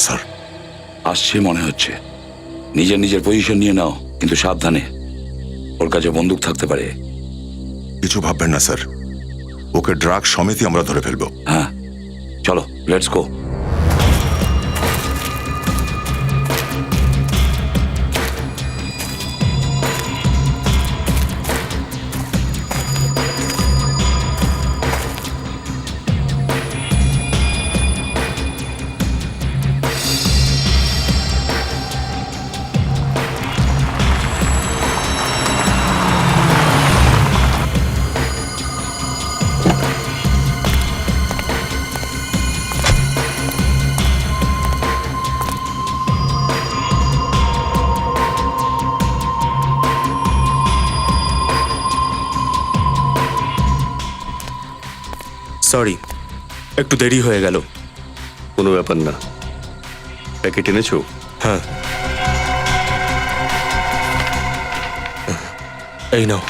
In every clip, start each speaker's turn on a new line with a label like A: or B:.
A: Sir,
B: আসছে মনে হচ্ছে। নিজের নিজের পজিশন নিয়ে নাও, কিন্তু সাবধানে। ওর কাছে বন্দুক থাকতে পারে।
A: কিছু ভাববেন না স্যার, ওকে ড্রাগ সমিতি আমরা ধরে ফেলবো।
B: হ্যাঁ, চলো, লেটস গো।
C: সরি, একটু দেরি হয়ে গেল।
D: কোনো ব্যাপার না। প্যাকেট এনেছো?
C: হ্যাঁ, এই নাও।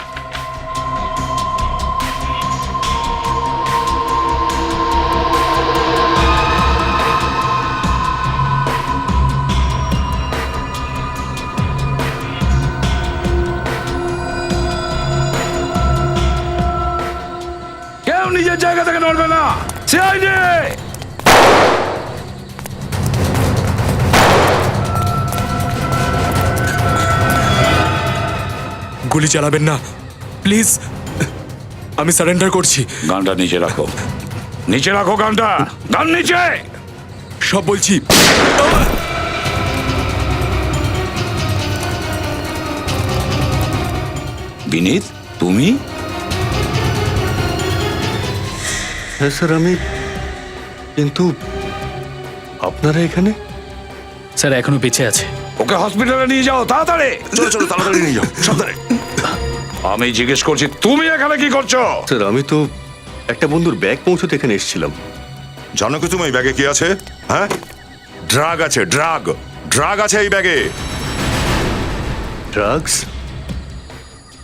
B: কেউ নিজের জায়গা থেকে নড়বে না। সিআইডি!
C: গুলি চালাবেন না প্লিজ, আমি সারেন্ডার করছি।
B: গানটা নিচে রাখো, নিচে রাখো গানটা। গান নিচে!
C: সব বলছি।
B: বিনীত, তুমি?
D: হ্যাঁ স্যার, আমি। কিন্তু আপনারা এখানে?
E: স্যার এখনো বেঁচে আছে।
B: ওকে হসপিটালে নিয়ে যাও তাড়াতাড়ি।
A: চলো চলো, তাড়াতাড়ি নিয়ে যাও, সাবধানে।
B: আমি জিজ্ঞেস করছি, তুমি এখানে কি করছো?
D: স্যার আমি তো একটা বন্ধুর ব্যাগ পৌঁছতে এখানে এসেছিলাম।
A: জানো কি তুমি এই ব্যাগে কি আছে? হ্যাঁ, ড্রাগ আছে, ড্রাগ। ড্রাগ আছে এই ব্যাগে।
D: ড্রাগস?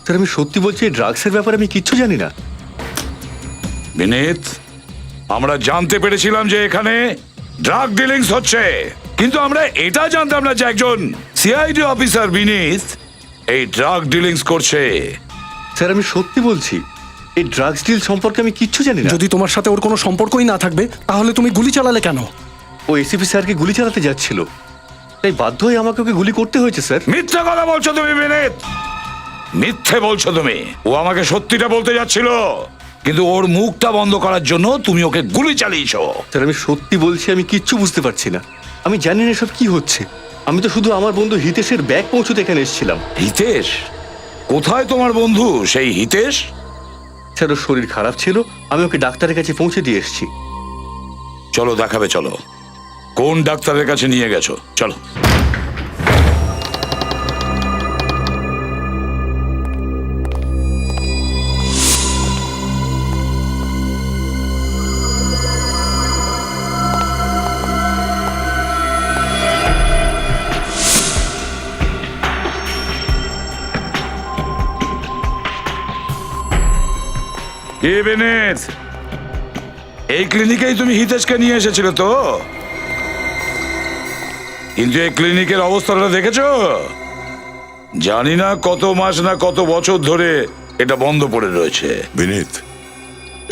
D: স্যার আমি সত্যি বলছি, এই ড্রাগসের ব্যাপারে আমি কিচ্ছু জানি না।
B: বিনীত, আমরা জানতে পেরেছিলাম যে এখানে ড্রাগ ডিলিংস হচ্ছে, কিন্তু আমরা এটা জানতাম না যে একজন সিআইডি অফিসার বিনীত এই ড্রাগ ডিলিংস করছে।
D: স্যার আমি সত্যি বলছি, এই ড্রাগস ডিল সম্পর্কে আমি কিচ্ছু জানি না।
F: যদি তোমার সাথে ওর কোনো সম্পর্কই না থাকবে তাহলে তুমি গুলি চালালে কেন?
D: ও এসিপি স্যারকে গুলি চালাতে যাচ্ছিল, তাই বাধ্য হয়ে আমাকে ওকে গুলি করতে হয়েছে স্যার।
B: মিথ্যে কথা বলছো তুমি বিনীত, মিথ্যে বলছো তুমি। ও আমাকে সত্যিটা বলতে যাচ্ছিল, কিন্তু ওর মুখটা বন্ধ করার জন্য তুমি ওকে গুলি চালিয়েছো।
D: স্যার আমি সত্যি বলছি, আমি কিচ্ছু বুঝতে পারছি না। আমি জানি না এসব কি হচ্ছে। আমি তো শুধু আমার বন্ধু হিতেশের ব্যাগ পৌঁছতে এখানে এসেছিলাম।
B: হিতেশ? কোথায় তোমার বন্ধু সেই হিতেশ?
D: স্যার ওর শরীর খারাপ ছিল, আমি ওকে ডাক্তারের কাছে পৌঁছে দিয়ে এসেছি।
B: চলো দেখাবে, চলো। কোন ডাক্তারের কাছে নিয়ে গেছো? চলো। কি বিনীত, এই ক্লিনিকেই তুমি হিতেশকে নিয়ে এসেছিলে তো? কিন্তু এই ক্লিনিকের অবস্থাটা দেখেছো? জানি না কত মাস না কত বছর ধরে এটা বন্ধ পড়ে রয়েছে।
A: বিনীত,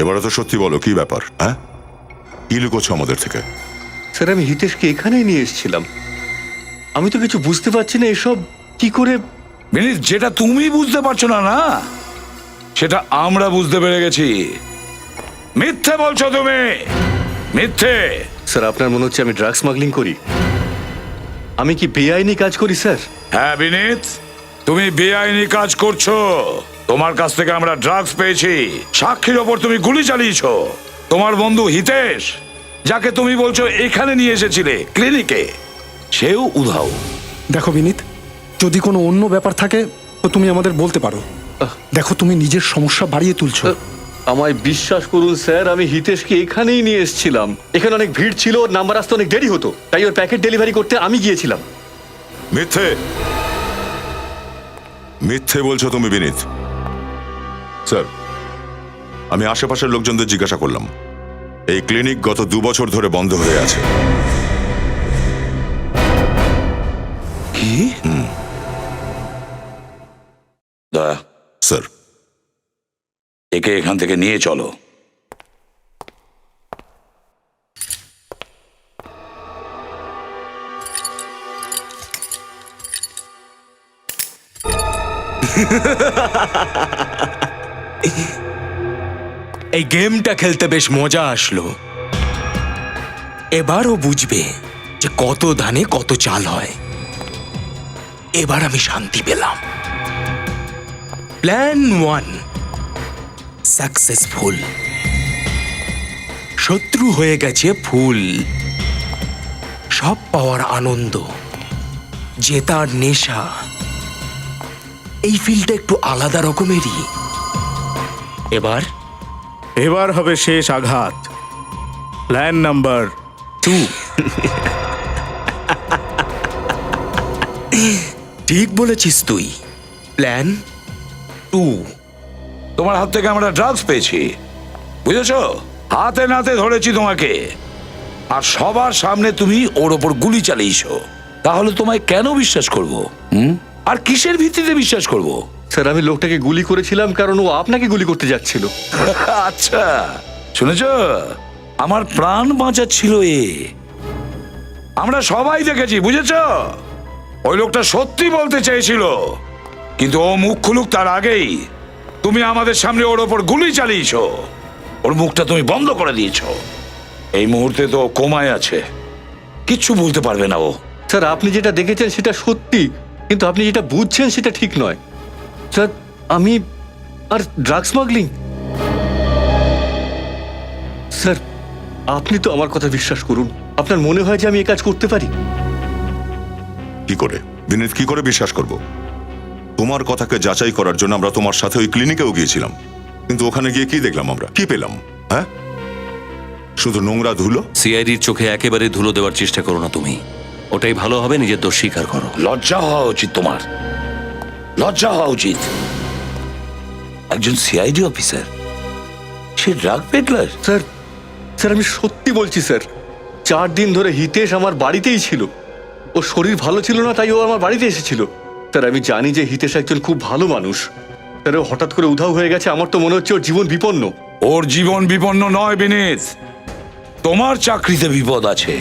A: এবারে তো সত্যি বলো, কি ব্যাপার? হ্যাঁ, কি লুকোছো আমাদের থেকে?
D: স্যার আমি হিতেশকে এখানেই নিয়ে এসেছিলাম। আমি তো কিছু বুঝতে পারছি না এসব কি করে।
B: বিনীত, যেটা তুমি বুঝতে পারছো না না, সেটা আমরা বুঝতে পেরে গেছি। মিথ্যে বলছো তুমি, মিথ্যে।
D: স্যার আপনার মনে হচ্ছে আমি ড্রাগ স্মাগলিং করি? আমি কি বেআইনি কাজ করি স্যার?
B: হ্যাঁ বিনীত, তুমি বেআইনি কাজ করছো। তোমার কাছ থেকে আমরা ড্রাগস পেয়েছি, সাক্ষীর ওপর তুমি গুলি চালিয়েছো। তোমার বন্ধু হিতেশ, যাকে তুমি বলছো এখানে নিয়ে এসেছিলে ক্লিনিকে, সেও উধাও।
F: দেখো বিনীত, যদি কোনো অন্য ব্যাপার থাকে তো তুমি আমাদের বলতে পারো। দেখো তুমি নিজের সমস্যা বাড়িয়ে তুলছো।
D: আমায় বিশ্বাস করুন স্যার, আমি হিতেশকে এখানেই নিয়ে এসেছিলাম। এখানে অনেক ভিড় ছিল, ওর নাম্বার আসতে অনেক দেরি হতো, তাই ওর প্যাকেট ডেলিভারি করতে আমি গিয়েছিলাম।
A: মিথ্যে, মিথ্যে বলছো তুমি বিনীত। স্যার, আমি আশেপাশের লোকজনদের জিজ্ঞাসা করলাম, এই ক্লিনিক গত 2 বছর ধরে বন্ধ হয়ে আছে।
B: দয়া,
A: স্যার
B: একে এখান থেকে নিয়ে চলো।
C: এই গেমটা খেলতে বেশ মজা আসলো। এবারও বুঝবে যে কত ধানে কত চাল হয়। এবার আমি শান্তি পেলাম। Plan 1 successful. শত্রু হয়ে গেছে ফুল। সব পাওয়ার আনন্দ, জেতার নেশা, এই ফিলটা একটু আলাদা রকমেরই।
G: এবার হবে শেষ আঘাত। Plan number 2।
C: ঠিক বলেছিস তুই। প্ল্যান 2।
B: তোমার হাত থেকে আমরা ড্রাগস পেয়েছি, বুঝেছ? হাতে নাতে ধরেছি তোমাকে, আর সবার সামনে তুমি ওর ওপর গুলি চালিয়েছো। তাহলে তোমায় কেন বিশ্বাস করব? আর কিসের ভিত্তিতে বিশ্বাস করব?
D: স্যার আমি লোকটাকে গুলি করেছিলাম কারণ ও আপনাকে গুলি করতে যাচ্ছিল।
B: আচ্ছা, শুনেছ? আমার প্রাণ বাঁচাচ্ছিল এ। আমরা সবাই দেখেছি, বুঝেছ? ওই লোকটা সত্যি বলতে চেয়েছিল, কিন্তু ও মুখ খুলুক তার আগেই তুমি আমাদের সামনে ওর ওপর গুলি চালিয়েছো। ওর মুখটা তুমি বন্ধ করে দিয়েছো। এই মুহূর্তে তো কোমায় আছে, কিচ্ছু বলতে পারবে না ও।
D: স্যার আপনি যেটা দেখেছেন সেটা সত্যি, কিন্তু আপনি যেটা বুঝছেন সেটা ঠিক নয়। স্যার আমি আর ড্রাগ স্মাগলিং? স্যার আপনি তো আমার কথা বিশ্বাস করুন। আপনার মনে হয় যে আমি এই কাজ করতে পারি?
A: কি করে বিনীত, কি করে বিশ্বাস করব? তোমার কথাকে যাচাই করার জন্য আমরা তোমার সাথে ওই ক্লিনিকেও গিয়েছিলাম, কিন্তু ওখানে গিয়ে কি দেখলাম? আমরা কি পেলাম? হ্যাঁ, শুধু নোংরা ধুলো।
H: সিআইডির চোখে একেবারে ধুলো দেওয়ার চেষ্টা করো না তুমি। ওটাই ভালো হবে, নিজের দোষ স্বীকার করো।
B: লজ্জা হওয়া উচিত তোমার, লজ্জা হওয়া উচিত। একজন সিআইডি অফিসার, সে ড্রাগ পেডলার।
D: স্যার স্যার আমি সত্যি বলছি স্যার। 4 দিন ধরে হিতেশ আমার বাড়িতেই ছিল। ওর শরীর ভালো ছিল না, তাই ও আমার বাড়িতে এসেছিল। স্যার আমি জানি যে হিতেশ একজন খুব ভালো মানুষ। স্যার ও হঠাৎ করে উধাও হয়ে গেছে, আমার তো মনে হচ্ছে ওর জীবন বিপন্ন।
B: ওর জীবন বিপন্ন নয় বিনীত, তোমার চাকরিতে বিপদ আছে।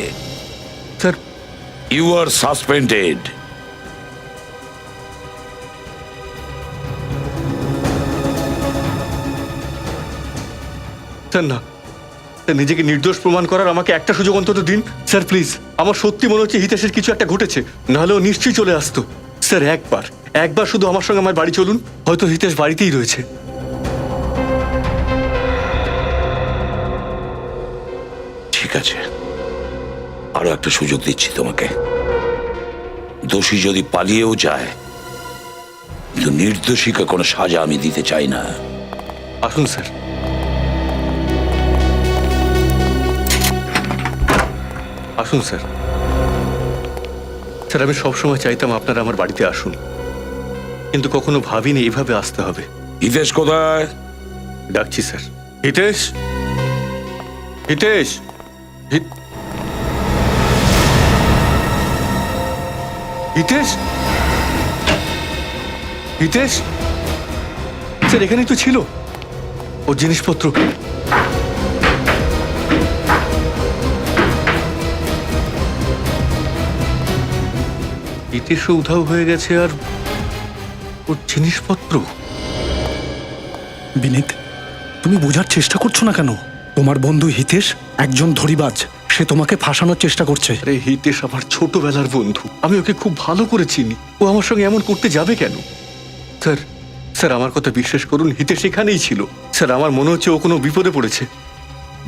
D: Sir
B: you are suspended.
D: Sir না, স্যার নিজেকে নির্দোষ প্রমাণ করার আমাকে একটা সুযোগ অন্তত দিন স্যার, প্লিজ। আমার সত্যি মনে হচ্ছে হিতেশের কিছু একটা ঘটেছে, নাহলে ও নিশ্চয়ই চলে আসতো। স্যার একবার শুধু আমার সঙ্গে আমার বাড়ি চলুন, হয়তো হিতেশ বাড়িতেই রয়েছে।
B: ঠিক আছে, আরো একটা সুযোগ দিচ্ছি তোমাকে। দোষী যদি পালিয়েও যায়, কিন্তু নির্দোষীকে কোনো সাজা আমি দিতে চাই না।
D: আসুন স্যার। আসুন স্যার। স্যার আমি সবসময় চাইতাম আপনারা আমার বাড়িতে আসুন, কিন্তু কখনো ভাবিনি এইভাবে আসতে হবে।
B: হিতেশ কোথায়?
D: ডাকছি স্যার। হিতেশ, হিতেশ, হিতেশ, হিতেশ। স্যার এখানেই তো ছিল ওর জিনিসপত্র। হিতেশও উধাও হয়ে গেছে, আর ওর জিনিসপত্র।
F: বিনীত, তুমি বোঝার চেষ্টা করছো না কেন? তোমার বন্ধু হিতেশ একজন ধরিবাজ। সে তোমাকে ফাঁসানোর চেষ্টা করছে।
D: আরে হিতেশ আমার ছোটবেলার বন্ধু, আমি ওকে খুব ভালো করে চিনি। ও আমার সঙ্গে এমন করতে যাবে কেন? স্যার স্যার আমার কথা বিশ্বাস করুন, হিতেশ এখানেই ছিল। স্যার আমার মনে হচ্ছে ও কোনো বিপদে পড়েছে।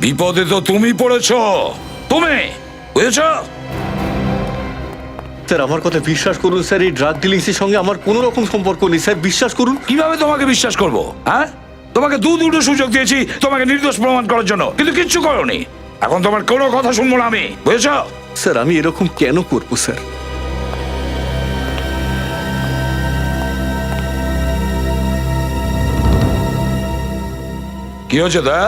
B: বিপদে তো তুমি পড়েছো, তুমি বুঝেছ?
D: স্যার আমার কথা বিশ্বাস করুন স্যার, এই ড্রাগ ডিলিংসের সঙ্গে আমার কোনো রকম সম্পর্ক নেই স্যার, বিশ্বাস করুন।
B: কিভাবে তোমাকে বিশ্বাস করব? হ্যাঁ, তোমাকে দুটো সুযোগ দিয়েছি তোমাকে নির্দোষ প্রমাণ করার জন্য, কিন্তু কিচ্ছু করোনি। এখন তোমার কোনো কথা শুনবো না আমি, বুঝেছ?
D: স্যার আমি এরকম কেন করবো স্যার?
B: কি হচ্ছে দা?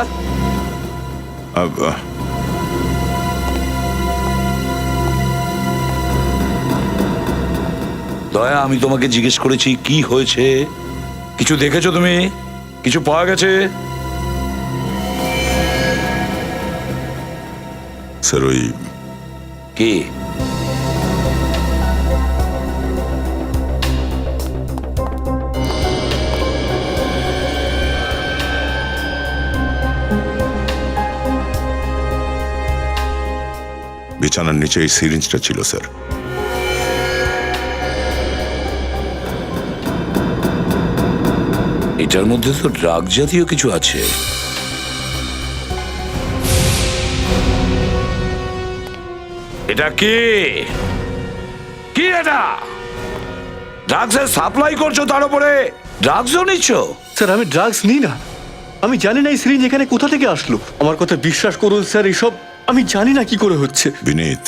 B: দয়া, আমি তোমাকে জিজ্ঞেস করেছি কি হয়েছে, কিছু দেখেছো তুমি, কিছু পাওয়া গেছে?
A: স্যার ওই
B: কি?
A: বিছানার নিচে এই সিরিঞ্জটা ছিল স্যার।
B: এটার মধ্যে তো ড্রাগ জাতীয় কিছু আছে। এটা কি কি এটা? ড্রাগসের সাপ্লাই করছো, তার উপরে ড্রাগসও নিচ্ছ?
D: স্যার আমি ড্রাগস নিই না, আমি জানি না এই সিরিঞ্জ এখানে কোথা থেকে আসলো। আমার কথা বিশ্বাস করুন স্যার, এইসব আমি জানি না কি করে হচ্ছে।
A: বিনীত,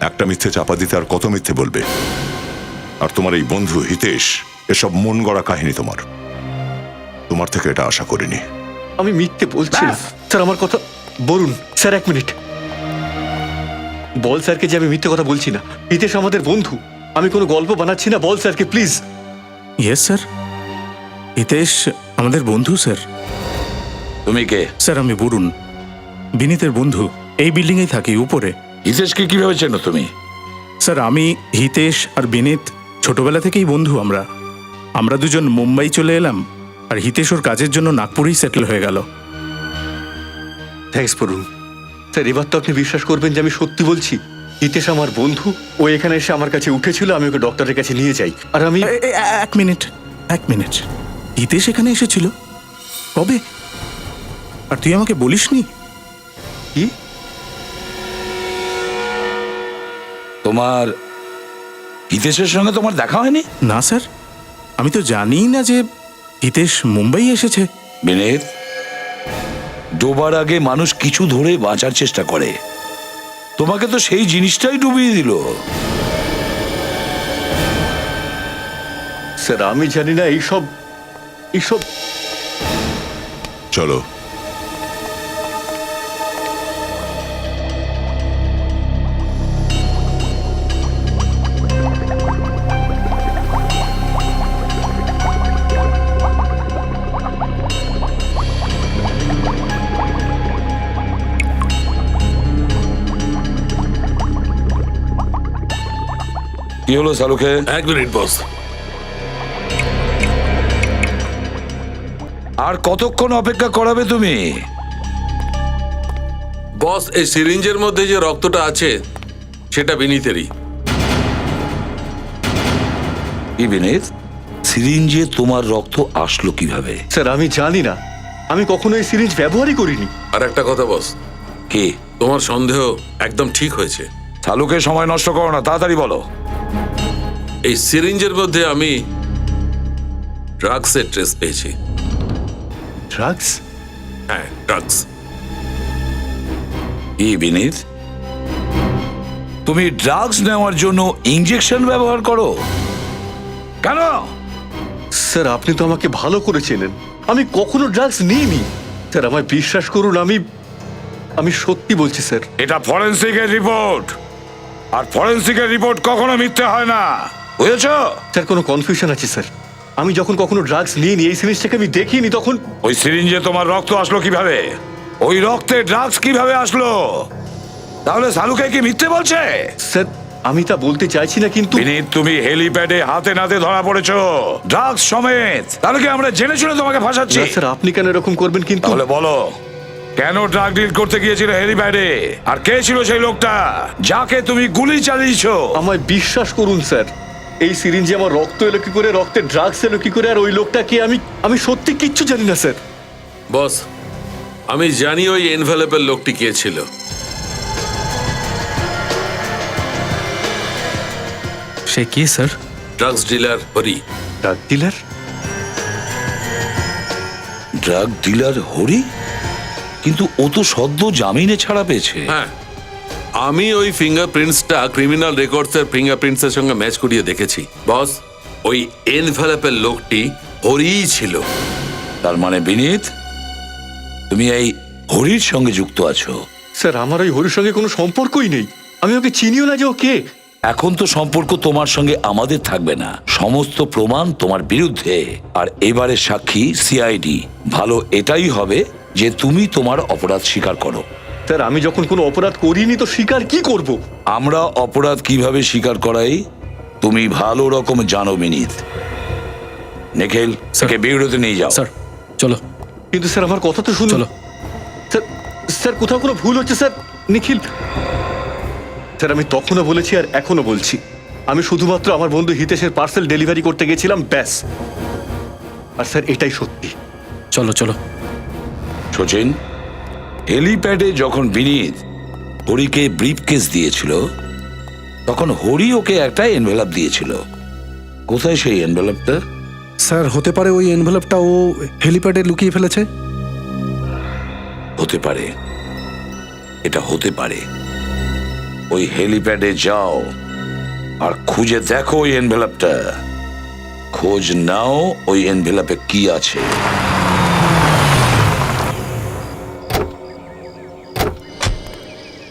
A: একটা মিথ্যে চাপা দিতে আর কত মিথ্যে বলবে? আর তোমার এই বন্ধু হিতেশ, এসব মন গড়া কাহিনী তোমার থেকে এটা আশা করিনি।
D: আমি মিথ্যে বলছি না স্যার, আমার কথা বলুন স্যার। এক মিনিট, বল স্যারকে যে আমি মিথ্যে কথা বলছি না। হিতেশ আমাদের বন্ধু, আমি কোনো গল্প বানাচ্ছি না। বল স্যারকে প্লিজ।
G: ইয়েস স্যার, হিতেশ আমাদের বন্ধু স্যার।
B: তুমি কে?
G: স্যার আমি বরুণ, বিনীতের বন্ধু। এই বিল্ডিংয়েই থাকি, উপরে।
B: হিতেশকে কিভাবে চেনো তুমি?
G: স্যার আমি, হিতেশ আর বিনীত ছোটবেলা থেকেই বন্ধু। আমরা দুজন মুম্বাই চলে এলাম, আর হিতেশ ওর কাজের জন্য নাগপুরেই সেটেল হয়ে গেল।
D: থ্যাঙ্কস বলুন স্যার। এবার তো আপনি বিশ্বাস করবেন যে আমি সত্যি বলছি। হিতেশ আমার বন্ধু, ও এখানে এসে আমার কাছে উঠেছিল, আমি ওকে ডক্টরের কাছে নিয়ে যাই। আর আমি
G: এক মিনিট, হিতেশ এখানে এসেছিল কবে? আর তুই আমাকে বলিসনি?
D: কি?
B: তোমার হিতেশের সঙ্গে তোমার দেখা হয়নি?
G: না স্যার, আমি তো জানিই না যে হিতেশ মুম্বাই এসেছে।
B: বিনীত, ডোবার আগে মানুষ কিছু ধরে বাঁচার চেষ্টা করে, তোমাকে তো সেই জিনিসটাই ডুবিয়ে দিল।
D: স্যার আমি জানি না এইসব।
A: চলো।
B: কি হলো শালুকে?
C: এক মিনিট বস।
B: আর কতক্ষণ অপেক্ষা করাবে তুমি?
I: বস, এই সিরিঞ্জের মধ্যে যে রক্তটা আছে সেটা বিনীতেরই।
B: কি বিনীত, সিরিঞ্জে তোমার রক্ত আসলো কিভাবে?
D: স্যার আমি জানি না, আমি কখনো এই সিরিঞ্জ ব্যবহারই করিনি।
I: আর একটা কথা বস,
B: কি?
I: তোমার সন্দেহ একদম ঠিক হয়েছে।
B: শালুকে সময় নষ্ট করো না, তাড়াতাড়ি বলো।
I: এই সিরিঞ্জের মধ্যে আমি ড্রাগসের ট্রেস পেয়েছি।
D: ড্রাগস?
I: হ্যাঁ, ড্রাগস।
B: কি বিনীত, তুমি ড্রাগস নেওয়ার জন্য ইনজেকশন ব্যবহার করো কেন?
D: স্যার আপনি তো আমাকে ভালো করে চেনেন, আমি কখনো ড্রাগস নিইনি। স্যার আমায় বিশ্বাস করুন, আমি সত্যি বলছি স্যার।
B: এটা ফরেনসিকের রিপোর্ট, আর ফরেনসিকের রিপোর্ট কখনো মিথ্যে হয় না, বুঝেছো?
D: স্যার কোনো কনফিউশন আছে স্যার। আমি যখন কখনো ড্রাগস নিইনি, এই সিরিঞ্জটাকে আমি দেখিনি, তখন
B: ওই সিরিঞ্জে তোমার রক্ত আসলো কিভাবে? ওই রক্তে ড্রাগস কিভাবে আসলো? তাহলে শালুকে কি মিথ্যে বলছে?
D: স্যার আমি তা বলতে চাইছি না, কিন্তু
B: বিনীত, তুমি হেলিপ্যাডে হাতে নাতে ধরা পড়েছো ড্রাগস সমেত। তাহলে কি আমরা জেনে শুনে তোমাকে ফাঁসাচ্ছি?
D: না স্যার, আপনি কেন এরকম করবেন? কিন্তু
B: তাহলে বলো, কেন ড্রাগ ডিল করতে গিয়েছিল হেলিপ্যাডে? আর কে ছিল সেই লোকটা যাকে তুমি গুলি চালিয়েছো?
D: আমায় বিশ্বাস করুন স্যার, এই সিরিঞ্জে আমার রক্ত এলো কি করে, রক্তে ড্রাগস এলো কি করে, আর ওই লোকটা কে, আমি সত্যি কিচ্ছু জানি না স্যার।
I: বস, আমি জানি ওই এনভেলপের লোকটি কে ছিল।
E: সে কি sir?
I: Drugs dealer Hari.
D: Drug dealer?
B: Drug dealer Hari? কিন্তু ও তো সদ্য জামিনে ছাড়া পেয়েছে।
I: হ্যাঁ, আমি ওই ফিঙ্গারপ্রিন্টসটা ক্রিমিনাল রেকর্ডসের ফিঙ্গারপ্রিন্টসের সঙ্গে ম্যাচ করিয়ে দেখেছি। বস, ওই এনভেলপের লোকটি হরিই ছিল।
B: তার মানে বিনীত, তুমি এই হরির সঙ্গে যুক্ত আছো?
D: স্যার আমার ওই হরির সঙ্গে কোনো সম্পর্কই নেই, আমি ওকে চিনিও না যে ও কে।
B: এখন তো সম্পর্ক তোমার সঙ্গে আমাদের থাকবে না, সমস্ত প্রমাণ তোমার বিরুদ্ধে। আর এবারে সাক্ষী সিআইডি। ভালো এটাই হবে যে তুমি তোমার অপরাধ স্বীকার করো।
D: স্যার আমি যখন কোনো অপরাধ করিনি তো স্বীকার কি করব?
B: আমরা অপরাধ কিভাবে স্বীকার করাই তুমি ভালো রকম জানো বিনীত। নিখিল, তাকে বিরতিতে নিয়ে যাও।
F: স্যার চলো
D: কিন্তু স্যার আমার কথা তো শুনুন।
F: চলো।
D: স্যার স্যার কোথাও কোনো ভুল হচ্ছে স্যার। নিখিল স্যার, আমি তখনও বলেছি আর এখনো বলছি, আমি শুধুমাত্র আমার বন্ধু হিতেশের পার্সেল ডেলিভারি করতে গেছিলাম, ব্যাস। আর স্যার এটাই সত্যি।
F: চলো চলো।
B: সচিন, হেলিপ্যাডে যখন বিনীত হরিকে ব্রিফকেস দিয়েছিল তখন হরি ওকে একটা এনভেলপ দিয়েছিল। কোথায় সেই এনভেলপটা?
F: স্যার হতে পারে ওই এনভেলপটা ও হেলিপ্যাডে লুকিয়ে ফেলেছে।
B: হতে পারে, এটা হতে পারে। ওই হেলিপ্যাডে যাও আর খুঁজে দেখো ওই এনভেলপটা। খোঁজ নাও ওই এনভেলপে কি আছে।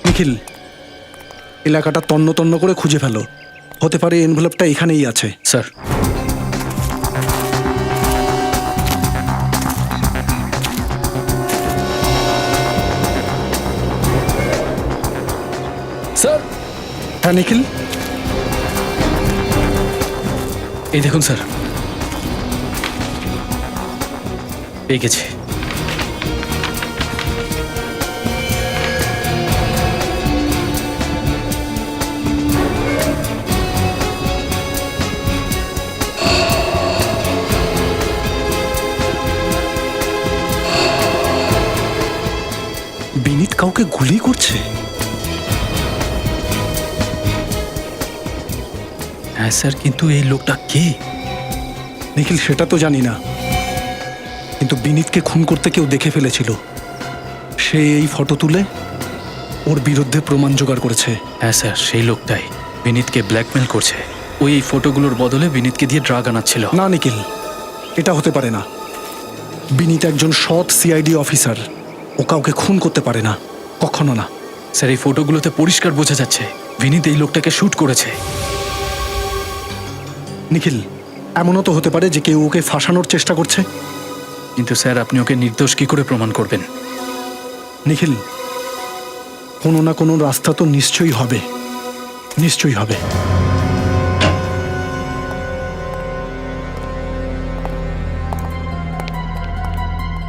F: নিখিল, এলাকাটা তন্ন তন্ন করে খুঁজে ফেলো। হতে পারে এনভেলপটা এখানেই আছে। স্যার
E: স্যার
F: হ্যাঁ নিখিল,
E: এই দেখুন স্যার, পেয়ে গেছি।
F: বিনীত কাউকে গুলি করছে?
E: হ্যাঁ স্যার, কিন্তু এই লোকটা কে?
F: নিখিল সেটা তো জানি না, কিন্তু বিনীতকে খুন করতে কেউ দেখে ফেলেছিল। সে এই ফটো তুলে ওর বিরুদ্ধে প্রমাণ জোগাড় করেছে।
E: হ্যাঁ স্যার, সেই লোকটাই বিনীতকে ব্ল্যাকমেল করছে। ওই এই ফটোগুলোর বদলে বিনীতকে দিয়ে ড্রাগ আনাচ্ছিল।
F: না নিখিল, এটা হতে পারে না। বিনীত একজন সৎ সিআইডি অফিসার, ও কাউকে খুন করতে পারে না, কখনো না।
E: স্যার এই ফটোগুলোতে পরিষ্কার বোঝা যাচ্ছে বিনীত এই লোকটাকে শ্যুট করেছে।
F: নিখিল, এমনও তো হতে পারে যে কেউ ওকে ফাঁসানোর চেষ্টা করছে।
E: কিন্তু স্যার আপনি ওকে নির্দোষ কি করে প্রমাণ করবেন?
F: নিখিল, কোনো না কোনো রাস্তা তো নিশ্চয়ই হবে, নিশ্চয়ই হবে।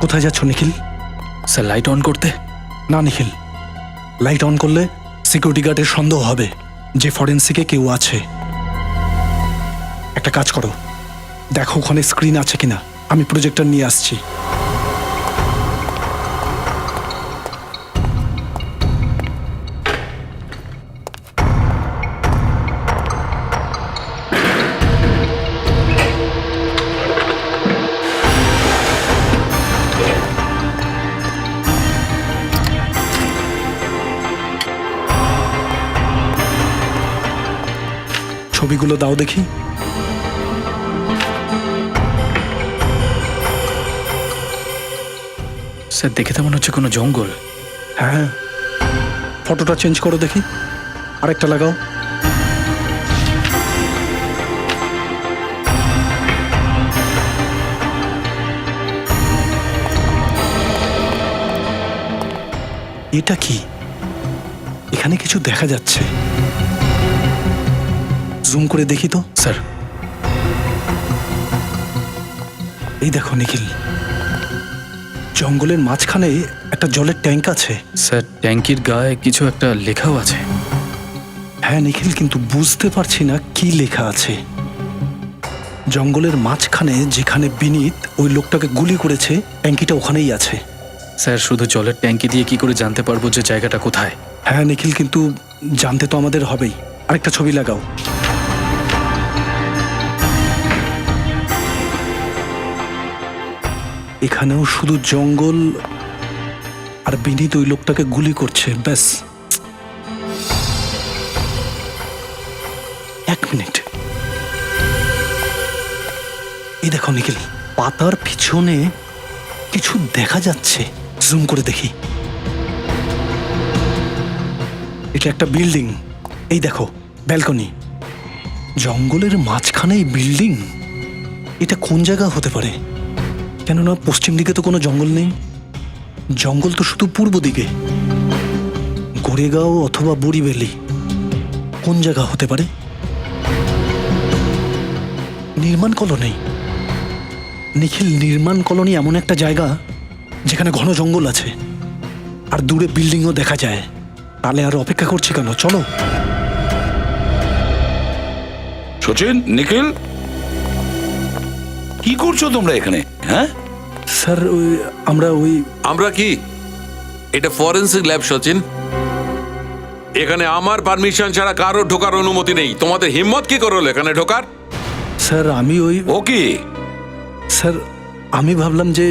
F: কোথায় যাচ্ছ নিখিল?
E: স্যার লাইট অন করতে।
F: না নিখিল, লাইট অন করলে সিকিউরিটি গার্ডের সন্দেহ হবে যে ফরেন্সিকে কেউ আছে। একটা কাজ করো, দেখো ওখানে স্ক্রিন আছে কিনা। আমি প্রজেক্টর নিয়ে আসছি। ছবিগুলো দাও দেখি।
E: স্যার দেখে তো মনে হচ্ছে কোনো জঙ্গল।
F: হ্যাঁ, ফটোটা চেঞ্জ করো দেখি, আরেকটা লাগাও। এটা কি? এখানে কিছু দেখা যাচ্ছে, জুম করে দেখি তো।
E: স্যার
F: এই দেখো নিখিল, জঙ্গলের মাঝখানে একটা জলের ট্যাঙ্ক আছে।
E: স্যার ট্যাঙ্কির গায়ে কিছু একটা লেখাও আছে।
F: হ্যাঁ নিখিল, কিন্তু বুঝতে পারছি না কি লেখা আছে। জঙ্গলের মাঝখানে যেখানে বিনীত ওই লোকটাকে গুলি করেছে, ট্যাঙ্কিটা ওখানেই আছে।
E: স্যার শুধু জলের ট্যাঙ্কি দিয়ে কি করে জানতে পারবো যে জায়গাটা কোথায়?
F: হ্যাঁ নিখিল, কিন্তু জানতে তো আমাদের হবেই। আরেকটা ছবি লাগাও। এখানেও শুধু জঙ্গল আর বিনীত ওই লোকটাকে গুলি করছে, ব্যাস। এক মিনিট, এই দেখো নিখিল, পাতার পিছনে কিছু দেখা যাচ্ছে। জুম করে দেখি। এটা একটা বিল্ডিং। এই দেখো, ব্যালকনি, জঙ্গলের মাঝখানে এই বিল্ডিং, এটা কোন জায়গা হতে পারে? কেননা পশ্চিম দিকে তো কোনো জঙ্গল নেই, জঙ্গল তো শুধু পূর্ব দিকে। গোরেগাঁও অথবা বুড়িবেলি, কোন জায়গা হতে পারে? নির্মাণ কলোনি। নিখিল, নির্মাণ কলোনি এমন একটা জায়গা যেখানে ঘন জঙ্গল আছে আর দূরে বিল্ডিংও দেখা যায়। তাহলে আর অপেক্ষা করছি কেন? চলো।
B: সচিন, নিখিল, কি করছো তোমরা এখানে? হ্যাঁ,
F: স্যার
I: আমরা কি এটা ফরেন্সিক ল্যাব সচিন? এখানে আমার পারমিশন ছাড়া কারোর ঢোকার অনুমতি নেই। তোমাদের হিম্মত কি করলো এখানে ঢোকার?
F: স্যার
B: ও কি?
F: স্যার আমি ভাবলাম যে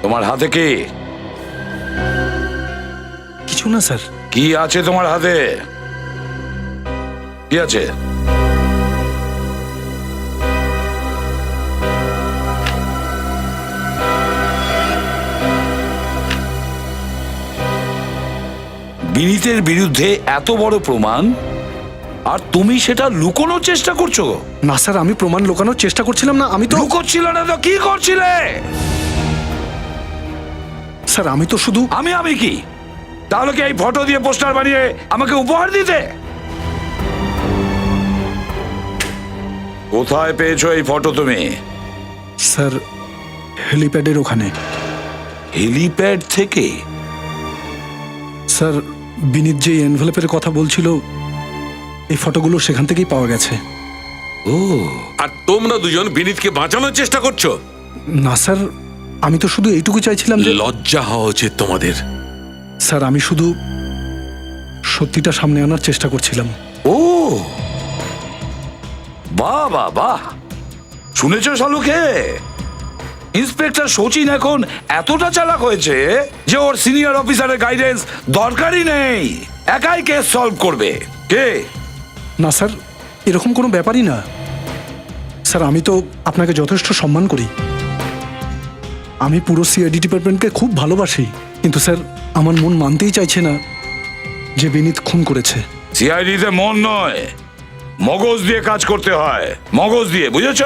B: তোমার হাতে কি?
F: কিছু না স্যার।
B: কি আছে তোমার হাতে? কি আছে? বিনীতের বিরুদ্ধে এত বড় প্রমাণ, আর তুমি সেটা লুকোনোর চেষ্টা করছো?
F: না স্যার, আমি প্রমাণ লুকানোর চেষ্টা করছিলাম না। আমি তো
B: লুকোচ্ছিল না তো কি করছিলে?
F: স্যার আমি তো শুধু
B: আমি কি তাহলে কি এই ফটো দিয়ে পোস্টার বানিয়ে আমাকে উপহার দিতে? কোথায় পেয়েছো এই ফটো তুমি?
F: স্যার হেলিপ্যাডের ওখানে।
B: হেলিপ্যাড থেকে?
F: স্যার বিনীত যে এনভেলপের কথা বলছিল, এই ফটোগুলো সেখান থেকেই পাওয়া গেছে।
B: ও,
I: আর তোমরা দুজন বিনীতকে বাঁচানোর চেষ্টা করছো?
F: না স্যার, আমি তো শুধু এইটুকু চাইছিলাম যে
I: লজ্জা হওয়া উচিত তোমাদের।
F: স্যার আমি শুধু সত্যিটা সামনে আনার চেষ্টা করছিলাম।
B: ও, বাহ বাহ বাহ, শুনেছো শালুকে? ইন্সপেক্টর সচিন এখন এতটা চালাক হয়েছে যে ওর সিনিয়র অফিসারের গাইডেন্স দরকারই নেই, একাই কেস সলভ করবে। কে?
F: না স্যার, এরকম কোনো ব্যাপারই না। স্যার আমি তো আপনাকে যথেষ্ট সম্মান করি, আমি পুরো সিআইডি ডিপার্টমেন্টকে খুব ভালোবাসি, কিন্তু স্যার আমার মন মানতেই চাইছে না যে বিনীত খুন করেছে।
B: সিআইডিতে মন নয়, মগজ দিয়ে কাজ করতে হয়, মগজ দিয়ে, বুঝেছ?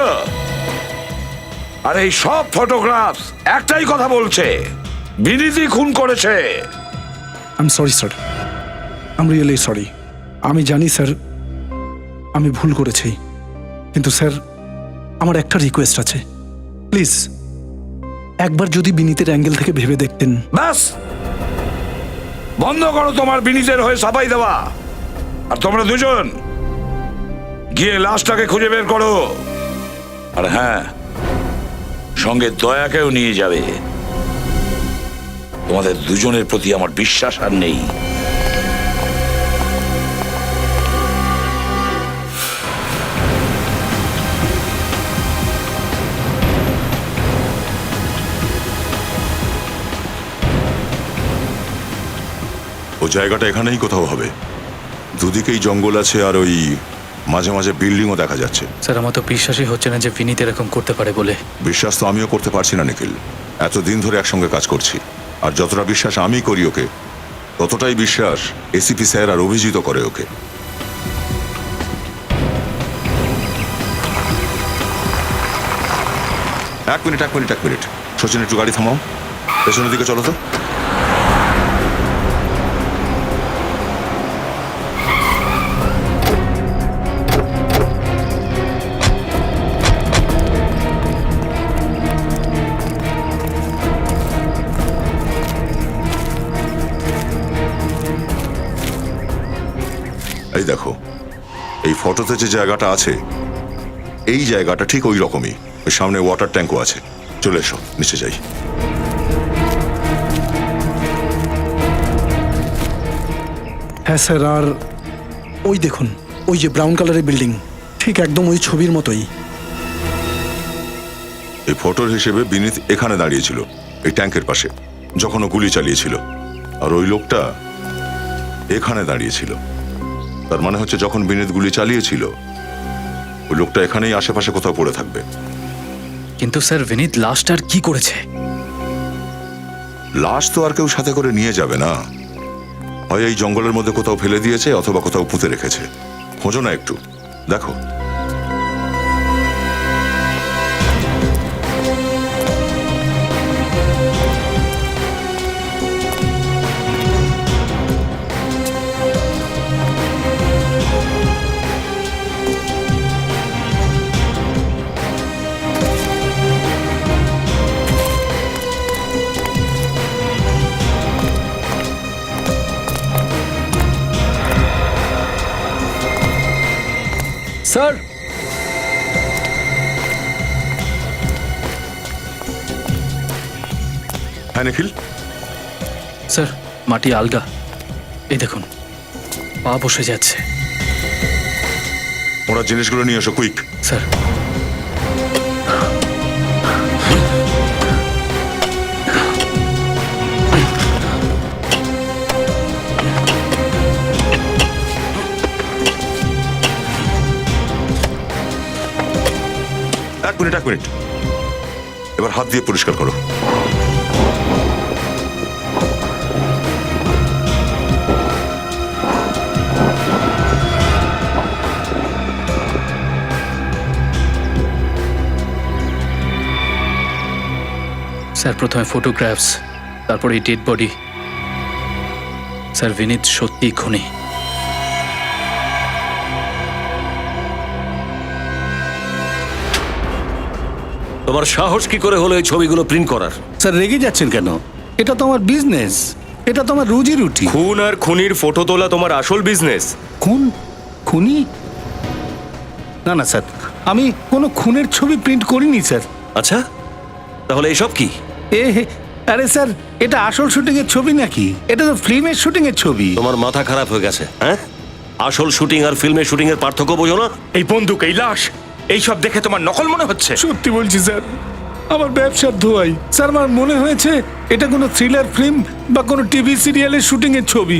B: আর এই সব ফটোগ্রাফ একটাই কথা বলছে, বিনীতই খুন করেছে।
F: I am sorry sir, I am really sorry. আমি জানি স্যার আমি ভুল করেছি, কিন্তু স্যার আমার একটা রিকোয়েস্ট আছে, প্লিজ একবার যদি বিনীতের অ্যাঙ্গেল থেকে ভেবে দেখতেন।
B: ব্যাস, বন্ধ করো তোমার বিনীতের হয়ে সাফাই দেওয়া। আর তোমরা দুজন গিয়ে লাশটাকে খুঁজে বের করো। আর হ্যাঁ, সঙ্গে দয়াকেও নিয়ে যাবে। তোমাদের দুজনের প্রতি আমার বিশ্বাস আর নেই।
A: ও জায়গাটা এখানেই কোথাও হবে। দুদিকেই জঙ্গল আছে আর ওই মাঝে মাঝে বিল্ডিংও দেখা যাচ্ছে।
E: স্যার আমার তো বিশ্বাসই হচ্ছে না যে বিনীত এরকম করতে পারে বলে।
A: বিশ্বাস তো আমিও করতে পারছি না নিখিল, এতদিন ধরে একসঙ্গে কাজ করছি, আর যতটা বিশ্বাস আমি করি ওকে, ততটাই বিশ্বাস এসিপি স্যার আর অভিজিৎ করে ওকে। এক মিনিট সচিন, একটু গাড়ি থামাও, পেছনের দিকে চলো তো। এই দেখো, এই ফটোতে যে জায়গাটা আছে, এই জায়গাটা ঠিক ওই রকমই। ওই সামনে ওয়াটার ট্যাঙ্কও আছে। চলে এসো, নিচে যাই।
F: হ্যাঁ স্যার, আর ওই দেখুন, ওই যে ব্রাউন কালারের বিল্ডিং, ঠিক একদম ওই ছবির মতোই।
A: এই ফটোর হিসেবে বিনীত এখানে দাঁড়িয়েছিল, এই ট্যাঙ্কের পাশে, যখন ও গুলি চালিয়েছিল। আর ওই লোকটা এখানে দাঁড়িয়েছিল। তার মানে হচ্ছে যখন বিনীত গুলি চালিয়েছিল, ওই লোকটা এখানেই আশেপাশে কোথাও পড়ে থাকবে।
E: কিন্তু স্যার বিনীত লাশটা আর কি করেছে?
A: লাশ তো আর কেউ সাথে করে নিয়ে যাবে না, হয় এই জঙ্গলের মধ্যে কোথাও ফেলে দিয়েছে অথবা কোথাও পুঁতে রেখেছে। খোঁজো না একটু, দেখো।
D: স্যার,
A: হ্যাঁ নিখিল,
E: স্যার মাটি আলগা, এই দেখুন পা বসে যাচ্ছে।
A: ওরা জিনিসগুলো নিয়ে এসো, কুইক।
E: স্যার
A: এক মিনিট, এবার হাত দিয়ে পরিষ্কার করো।
E: স্যার প্রথমে ফটোগ্রাফস, তারপর এই ডেড বডি। স্যার বিনীত সত্যি খুনি।
H: তোমার সাহস কি করে হলো এই ছবিগুলো প্রিন্ট করার?
J: স্যার রেগে যাচ্ছেন কেন? এটা তো আমার বিজনেস, এটা তো আমার রুজি রুটি।
C: খুন আর খুনির ফটো তোলা তোমার আসল বিজনেস?
J: খুন? খুনি? না না স্যার, আমি কোনো খুনের ছবি প্রিন্ট করিনি স্যার।
H: আচ্ছা, তাহলে এসব কি?
J: আরে স্যার, এটা আসল শুটিং এর ছবি নাকি? এটা তো ফিল্মের শুটিং এর ছবি।
H: তোমার মাথা খারাপ হয়ে গেছে, হ্যাঁ? আসল শুটিং আর ফিল্মের শুটিং এর পার্থক্য বোঝো না?
C: এই বন্দুক, এই লাশ, এইসব দেখে তোমার নকল মনে হচ্ছে?
J: সত্যি বলছি স্যার, আমার ব্যবসার ধোয়াই। স্যার আমার মনে হয়েছে এটা কোনো থ্রিলার ফিল্ম বা কোনো টিভি সিরিয়ালের শুটিং এর ছবি।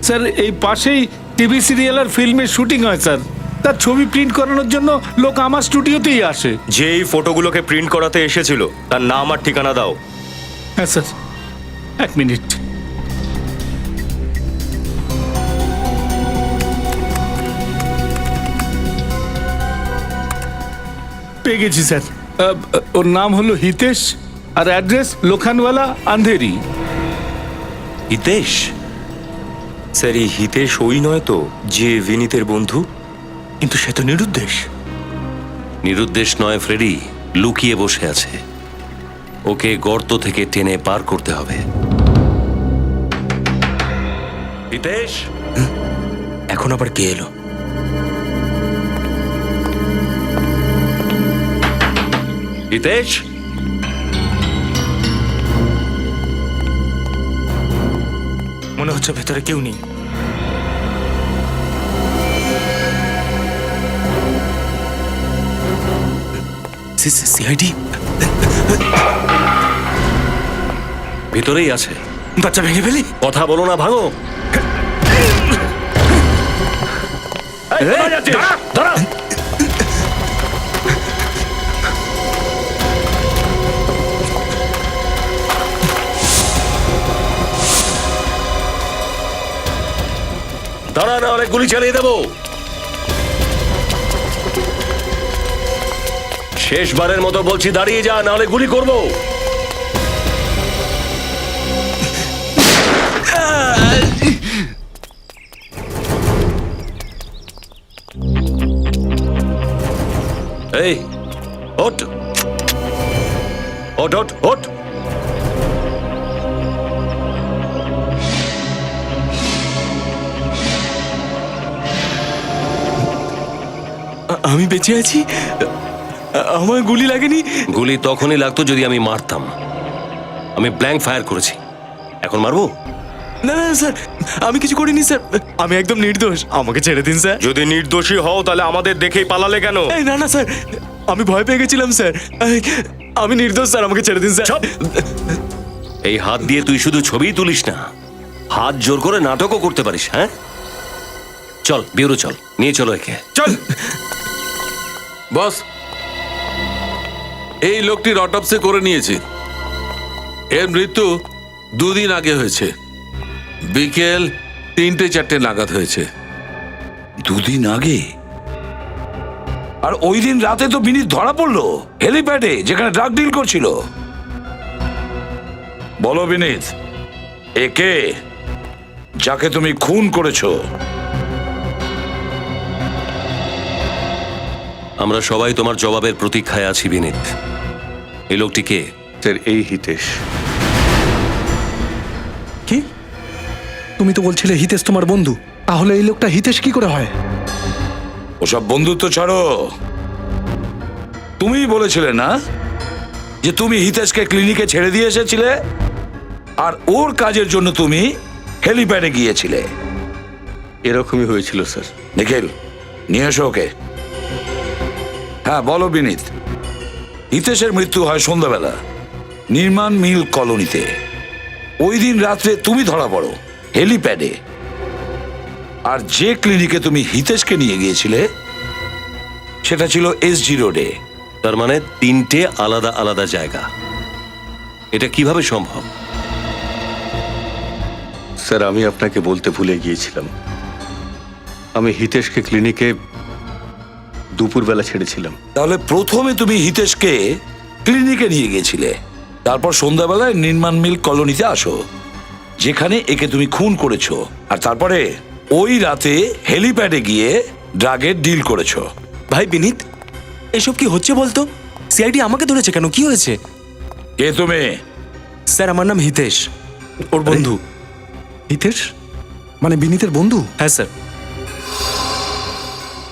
J: স্যার এই পাশেই টিভি সিরিয়াল আর ফিল্মের শুটিং হয় স্যার। তার ছবি প্রিন্ট করানোর জন্য লোক আমার স্টুডিওতেই আসে।
C: যে এই ফটোগুলোকে প্রিন্ট করাতে এসেছিল তার নাম আর ঠিকানা দাও।
J: হ্যাঁ স্যার, এক মিনিট। পেয়ে গেছি স্যার। ওর নাম হলো হিতেশ আর অ্যাড্রেস লোখানওয়ালা আন্ধেরি।
C: হিতেশ? স্যার এই হিতেশ ওই নয় তো যে বিনীতের বন্ধু? কিন্তু সে তো নিরুদ্দেশ।
H: নিরুদ্দেশ নয় ফ্রেডি, লুকিয়ে বসে আছে। ওকে গর্ত থেকে টেনে পার করতে হবে। হিতেশ,
C: এখন আবার কে এলো?
H: হিতেশ,
C: মনে হচ্ছে ভেতরে কেউ নেই। সিআইডি
H: ভিতরেই আছে।
C: দরজা ভেঙে ফেলি?
H: কথা বলো না, ভাঙো। দাঁড়া। দাঁড়া, না হলে গুলি চালিয়ে দেবো। শেষবারের মতো বলছি, দাঁড়িয়ে যা, না হলে গুলি করবো। এই ওঠ, ওঠ, ওঠ, ওঠ।
C: আমি বেঁচে আছি? আমার গুলি লাগেনি?
H: গুলি তখনই লাগতো যদি আমি মারতাম। আমি ব্ল্যাঙ্ক ফায়ার করেছি, এখন মারবো?
C: না না স্যার, আমি কিছু করিনি স্যার, আমি একদম নির্দোষ, আমাকে ছেড়ে দিন স্যার। যদি নির্দোষী হও তাহলে আমাদের দেখেই পালালে কেন? না না স্যার, আমি ভয় পেয়ে গেছিলাম স্যার, আমি নির্দোষ স্যার, আমাকে ছেড়ে দিন স্যার।
H: এই হাত দিয়ে তুই শুধু ছবিই তুলিস না, হাত জোর করে নাটকও করতে পারিস। হ্যাঁ, চল বিউরো চল, নিয়ে চলো একে।
C: চল।
I: বস, এই লোকটির অটপসি করে নিয়েছি। এর মৃত্যু 2 দিন আগে হয়েছে। বিকেল 3-4 নাগাদ হয়েছে।
B: দুদিন আগে? আর ওই দিন রাতে তো বিনীত ধরা পড়লো হেলিপ্যাডে, যেখানে ড্রাগ ডিল করছিল। বলো বিনীত, একে যাকে তুমি খুন করেছো?
H: আমরা সবাই তোমার জবাবের প্রতীক্ষায় আছি বিনীত। এই লোকটি কে?
D: স্যার এই হিতেশ।
F: কি? তুমি তো বলছিলে হিতেশ তোমার বন্ধু, তাহলে এই লোকটা হিতেশ কি করে হয়?
B: ওসব বন্ধুত্ব ছাড়ো। তুমিই বলেছিলে না যে তুমি হিতেশকে ক্লিনিকে ছেড়ে দিয়ে এসেছিলে, আর ওর কাজের জন্য তুমি হেলিপ্যাডে গিয়েছিলে।
D: এরকমই হয়েছিল স্যার।
B: নিখিল, নিয়ে এসো ওকে। হ্যাঁ বলো বিনীত, হিতেশের মৃত্যু হয় সন্ধ্যাবেলা নির্মাণ মিল কলোনিতে। ওই দিন রাত্রে তুমি ধরা পড়ো হেলিপ্যাডে, আর যে ক্লিনিকে তুমি হিতেশকে নিয়ে গিয়েছিলে সেটা ছিল SG রোডে।
H: তার মানে 3টে আলাদা আলাদা জায়গা। এটা কিভাবে সম্ভব?
D: স্যার আমি আপনাকে বলতে ভুলে গিয়েছিলাম, আমি হিতেশকে ক্লিনিকে দুপুরবেলা ছেড়েছিলাম।
B: তাহলে প্রথমে তুমি হিতেশকে ক্লিনিকে নিয়ে গিয়েছিলে, তারপর সন্ধ্যাবেলায় নির্মাণ মিল কলোনিতে আসো, যেখানে একে তুমি খুন করেছো, আর তারপরে ওই রাতে হেলিপ্যাডে গিয়ে ড্রাগের ডিল করেছো।
C: ভাই বিনীত, এসব কি হচ্ছে বলতো? সিআইডি আমাকে ধরেছে কেন? কি হয়েছে?
B: কে তুমি?
C: স্যার আমার নাম হিতেশ, ওর বন্ধু।
F: হিতেশ মানে বিনীতের বন্ধু?
C: হ্যাঁ স্যার।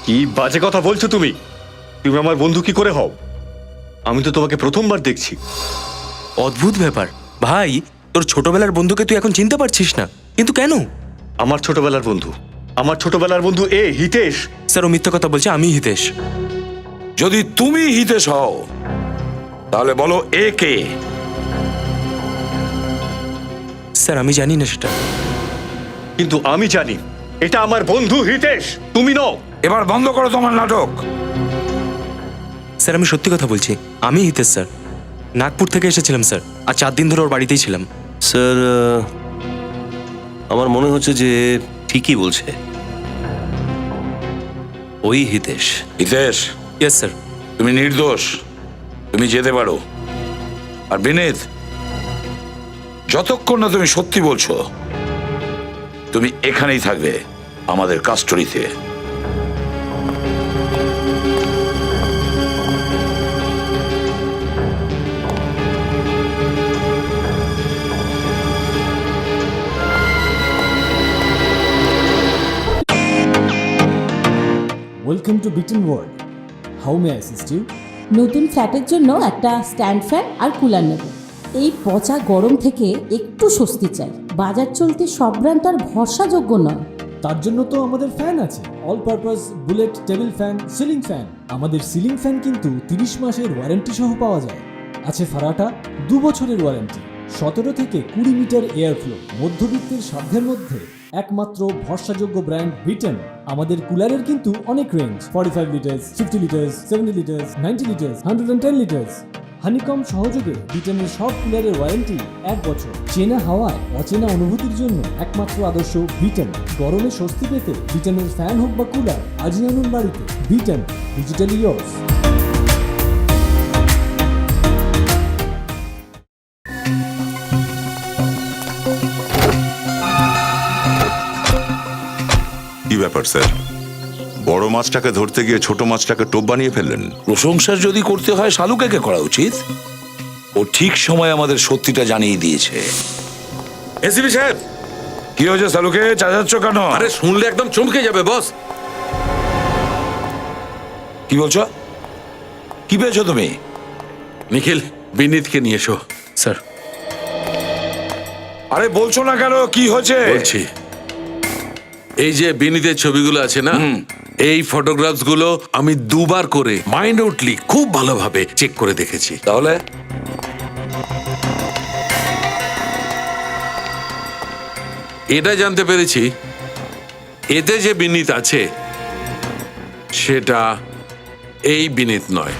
D: কি বাজে কথা বলছো তুমি? তুমি আমার বন্ধু কি করে হও? আমি তো তোমাকে প্রথমবার দেখছি।
C: অদ্ভুত ব্যাপার ভাই, তোর ছোটবেলার বন্ধুকে তুই এখন চিনতে পারছিস না, কিন্তু কেন?
D: আমার ছোটবেলার বন্ধু, আমার ছোটবেলার বন্ধু এ হিতেশ।
C: স্যার ও মিথ্যা কথা বলছে, আমি হিতেশ।
B: যদি তুমি হিতেশ হও তাহলে বলো এ কে?
C: স্যার আমি জানি না সেটা।
D: কিন্তু আমি জানি এটা আমার বন্ধু হিতেশ, তুমি নও।
B: এবার বন্ধ করো তোমার নাটক।
C: স্যার আমি সত্যি কথা বলছি, আমি হিতেশ স্যার। নাগপুর থেকে এসেছিলাম স্যার, আর 4 দিন ধরে ওর বাড়িতেই ছিলাম।
H: স্যার আমার মনে হচ্ছে যে ঠিকই বলছে, ওই হিতেশ।
B: Hitesh,
C: yes sir.
B: তুমি নির্দোষ, তুমি যেতে পারো। আর বিনীত, যতক্ষণ না তুমি সত্যি বলছো তুমি এখানেই থাকবে, আমাদের কাস্টডিতে।
K: Welcome to bitten world. How may I assist you?
L: নতুন ফ্ল্যাটের জন্য একটা স্ট্যান্ড ফ্যান আর কুলার নেব। এই পচা গরম থেকে একটু স্বস্তি চাই। বাজার চলতে সব ব্র্যান্ড তো আর ভরসাযোগ্য নয়।
K: তার জন্য তো আমাদের ফ্যান আছে, all purpose bullet table fan, ceiling fan. আমাদের সিলিং ফ্যান কিন্তু 30 মাসের ওয়ারেন্টি সহ পাওয়া যায়। আছে ফারাটা 2 বছরের ওয়ারেন্টি, 17 থেকে 20 মিটার এয়ার ফ্লো, মধ্যবিত্তের সাধ্যের মধ্যে একমাত্র ভরসাযোগ্য ব্র্যান্ড বিটেন। আমাদের কুলারের কিন্তু অনেক range, 45 litres, 50 litres, 70 litres, 90 litres, 110 litres. Honeycomb সহযোগে বিটেনের সব কুলারের ওয়ারেন্টি 1 বছর। চেনা হাওয়ায় অচেনা অনুভূতির জন্য একমাত্র আদর্শ বিটেন। গরমে স্বস্তি পেতে বিটেনের ফ্যান হোক বা কুলার, আজই আনুন বাড়িতে। Beaten, digitally years.
A: কি ব্যাপার স্যার? বড় মাছটাকে ধরতে গিয়ে ছোট মাছটাকে টোপ বানিয়ে ফেললেন।
B: প্রশংসা যদি করতে হয় শালুকে করা উচিত। ও ঠিক সময় আমাদের সত্যিটা জানিয়ে দিয়েছে।
I: এসিপি সাহেব,
B: কি হয়েছে শালুকে? চাচাচ্ছ কেন?
I: আরে শুনলে একদম চমকে যাবে বস।
B: কি বলছো? কি পেয়েছো তুমি?
I: নিখিল, বিনীতকে নিয়ে এসো।
C: স্যার
B: আরে বলছো না কেন? কি হয়েছে?
I: বলছি, এই যে বিনীতের ছবিগুলো আছে না, এই ফটোগ্রাফস গুলো আমি 2 বার করে মাইন্যুটলি খুব ভালোভাবে চেক করে দেখেছি।
B: তাহলে
I: এটা জানতে পেরেছি এতে যে বিনীত আছে সেটা এই বিনীত নয়।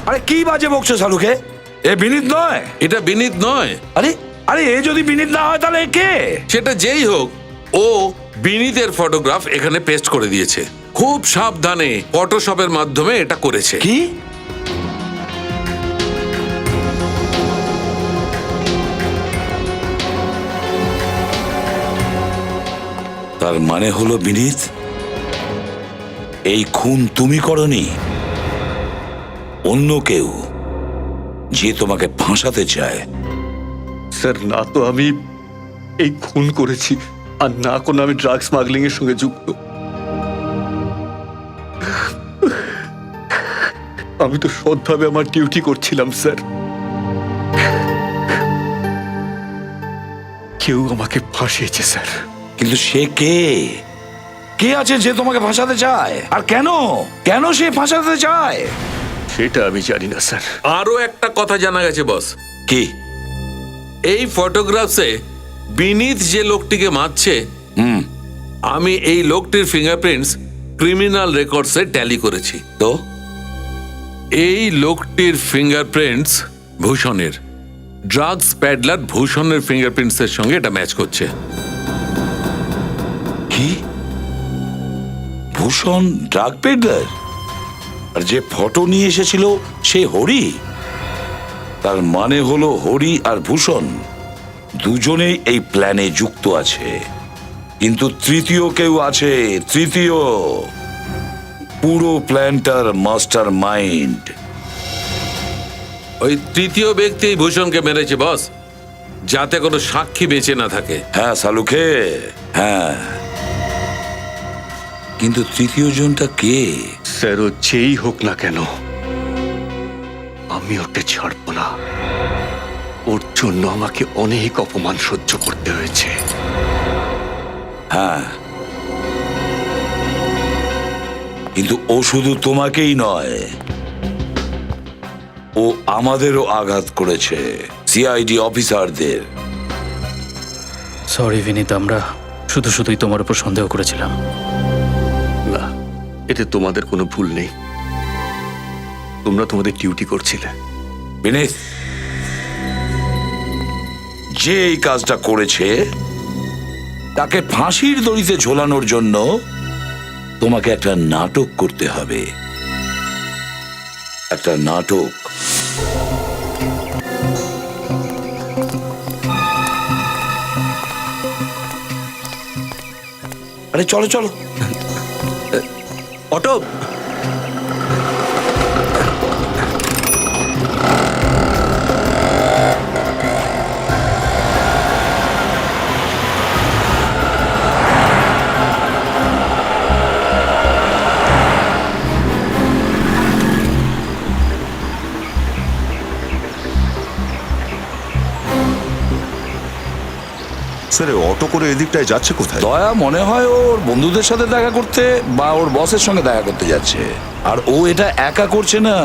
B: আরে কি বাজে বকছো শালুকে? এ বিনীত নয়।
I: এটা বিনীত নয়।
B: আরে আরে এ যদি বিনীত না হয় তাহলে এ কে?
I: সেটা যেই হোক, ও বিনীতের ফটোগ্রাফ এখানে পেস্ট করে দিয়েছে। খুব সাবধানে ফটোশপের মাধ্যমে এটা করেছে।
B: কি? তার মানে হলো বিনীত, এই খুন তুমি করনি, অন্য কেউ যে তোমাকে ফাঁসাতে চায়।
D: স্যার, না তো আমি এই খুন করেছি, আর না কোনো আমি ড্রাগ স্মাগলিং এর সঙ্গে যুক্ত। আমি তো সৎভাবে আমার ডিউটি করছিলাম স্যার। কেউ আমাকে ফাঁসিয়েছে স্যার।
B: কিন্তু সে কে? কে আছে যে তোমাকে ফাঁসাতে চায়? আর কেন কেন সে ফাঁসাতে চায়?
D: সেটা আমি জানি না স্যার।
I: আরো একটা কথা জানা গেছে বস।
B: কি?
I: এই ফটোগ্রাফসে বিনীত যে লোকটিকে মারছে, আমি এই লোকটির ফিঙ্গারপ্রিন্টস ক্রিমিনাল রেকর্ডসে ট্যালি করেছি।
B: তো
I: এই লোকটির ফিঙ্গারপ্রিন্টস ভূষণের, ড্রাগস প্যাডলার ভূষণের ফিঙ্গারপ্রিন্টসের সঙ্গে এটা ম্যাচ করছে।
B: কি? ভূষণ ড্রাগ পেডলার? আর যে ফটো নিয়ে এসেছিল সে হরি? তার মানে হলো হরি আর ভূষণ দুজনেই এই প্ল্যানে যুক্ত আছে। কিন্তু তৃতীয় কেউ আছে, তৃতীয়, পুরো প্ল্যানটার মাস্টার মাইন্ড।
I: ওই তৃতীয় ব্যক্তি ভূষণকে মেরেছে বস, যাতে কোনো সাক্ষী বেঁচে না থাকে।
B: হ্যাঁ সালুকে, হ্যাঁ। কিন্তু তৃতীয় জনটা কে?
D: স্যার, ও যেই হোক না কেন, আমি ওকে ছাড়বো না। ওর জন্য আমাকে অনেক অপমান সহ্য করতে হয়েছে।
B: হ্যাঁ, কিন্তু ও শুধু তোমাকেই নয়, ও আমাদেরও আঘাত করেছে, সিআইডি অফিসারদের।
E: সরি বিনীত, আমরা শুধুই তোমার উপর সন্দেহ করেছিলাম।
D: না, এতে তোমাদের কোনো ভুল নেই। তোমরা তোমাদের ডিউটি করছিলে।
B: বিনীত, যে এই কাজটা করেছে তাকে ফাঁসির দড়িতে ঝোলানোর জন্য তোমাকে একটা নাটক করতে হবে। একটা নাটক। আরে চলো চলো।
C: অটো,
A: স্যার, এ অটো করে এদিকটায় যাচ্ছে কোথায়?
B: দয়া মনে হয় ওর বন্ধুদের সাথে দেখা করতে বা ওর বসের সঙ্গে দেখা করতে যাচ্ছে। আর ও এটা একা করছে না।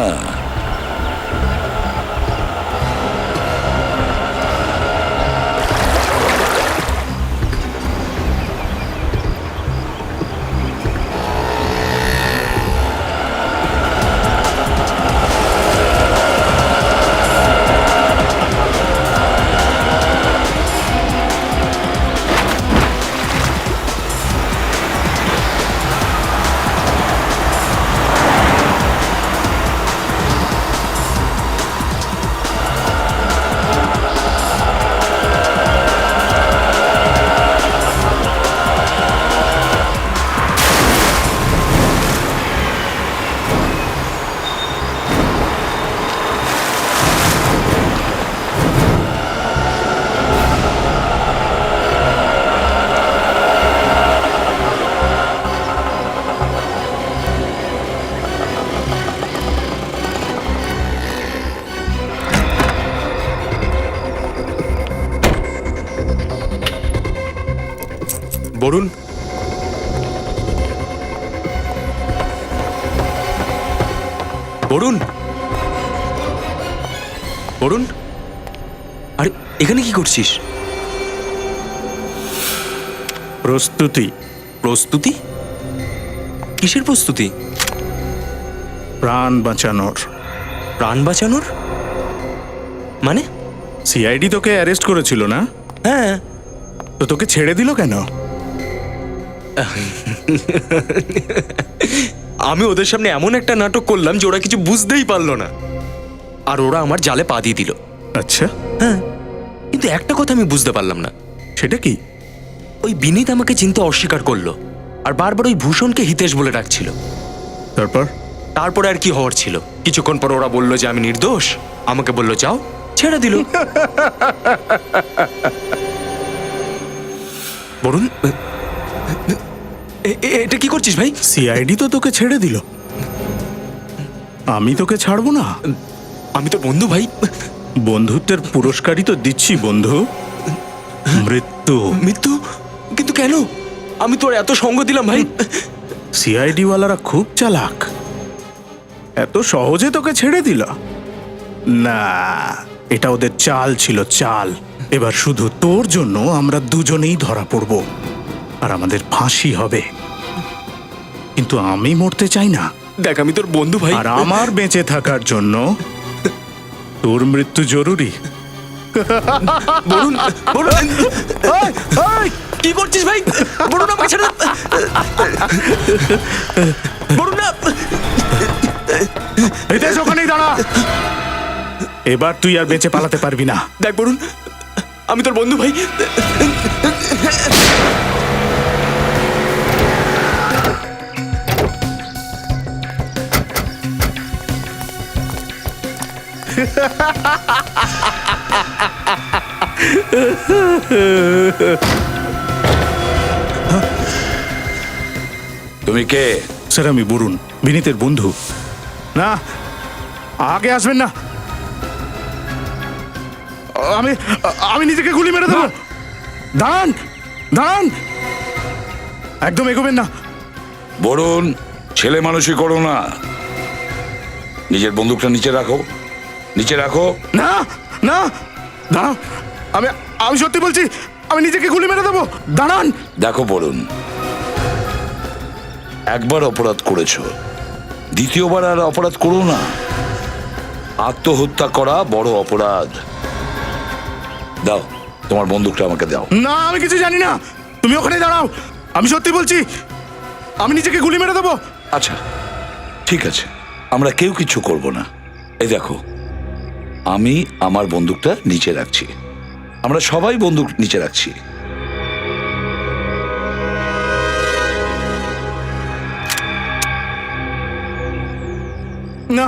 C: বরুণ, বরুণ, বরুণ, আরে এখানে কি করছিস?
G: প্রস্তুতি।
C: প্রস্তুতি? কিসের প্রস্তুতি?
G: প্রাণ বাঁচানোর।
C: প্রাণ বাঁচানোর? মানে?
G: সিআইডি তোকে অ্যারেস্ট করেছিল না?
C: হ্যাঁ।
G: তো তোকে ছেড়ে দিল কেন?
C: আমি ওদের সামনে এমন একটা নাটক করলাম যে ওরা কিছু বুঝতেই পারলো না, আর ওরা আমার জালে পা দিয়ে দিল।
G: আচ্ছা,
C: কিন্তু একটা কথা আমি বুঝতে পারলাম না।
G: সেটা কি?
C: ওই বিনীত আমাকে চিনতে অস্বীকার করলো, আর বারবার ওই ভূষণকে হিতেশ বলে ডাকছিল।
G: তারপর
C: আর কি হওয়ার ছিল, কিছুক্ষণ পর ওরা বললো যে আমি নির্দোষ, আমাকে বললো যাও, ছেড়ে দিল। বরুণ, এটা কি করছিস ভাই?
G: সিআইডি তো তোকে ছেড়ে দিল, আমি তোকে ছাড়বো না।
C: আমি তো বন্ধু ভাই।
G: বন্ধুত্বের পুরস্কারই তো দিচ্ছি বন্ধু, মৃত্যু।
C: মৃত্যু? কিন্তু কেন? আমি তোর এত সঙ্গ দিলাম ভাই।
G: সিআইডি ওয়ালারা খুব চালাক, এত সহজে তোকে ছেড়ে দিল না। এটা ওদের চাল ছিল, চাল। এবার শুধু তোর জন্য আমরা দুজনেই ধরা পড়ব, আর আমাদের ফাঁসি হবে। কিন্তু আমি মরতে চাই না।
C: দেখ, আমি তোর বন্ধু ভাই,
G: আর আমার বেঁচে থাকার জন্য তোর মৃত্যু জরুরি।
C: বরুণ, বরুণ, কি করছিস ভাই? বরুণ, আমাকে ছেড়ে দে। বরুণ না।
G: হিতেশ, ওখানেই দাঁড়া। এবার তুই আর বেঁচে পালাতে পারবি না।
C: দেখ বরুণ, আমি তোর বন্ধু ভাই।
B: তুমি কে?
G: স্যার, আমি বরুণ, বিনীতের বন্ধু। না, আগে আসবেন না। আমি আমি নিজেকে গুলি মেরে দেবো। দাঁড়ান, দাঁড়ান, একদম এগোবেন না।
B: বরুণ, ছেলে মানুষই করো না। নিজের বন্দুকটা নিচে রাখো, নিচে রাখো।
G: না, না, দাঁড়ান, আমি আমি সত্যি বলছি, আমি নিজেকে গুলি মেরে দেবো। দাঁড়ান।
B: দেখো বরুণ, একবার অপরাধ করেছো, দ্বিতীয়বার আর অপরাধ করো না। আত্মহত্যা করা বড় অপরাধ। দাও তোমার বন্দুকটা আমাকে দাও।
G: না, আমি কিছু জানি না, তুমি ওখানে দাঁড়াও। আমি সত্যি বলছি, আমি নিজেকে গুলি মেরে দেবো।
B: আচ্ছা, ঠিক আছে, আমরা কেউ কিছু করব না। এই দেখো, আমি আমার বন্দুকটা নিচে রাখছি, আমরা সবাই বন্দুক নিচে রাখছি।
G: না,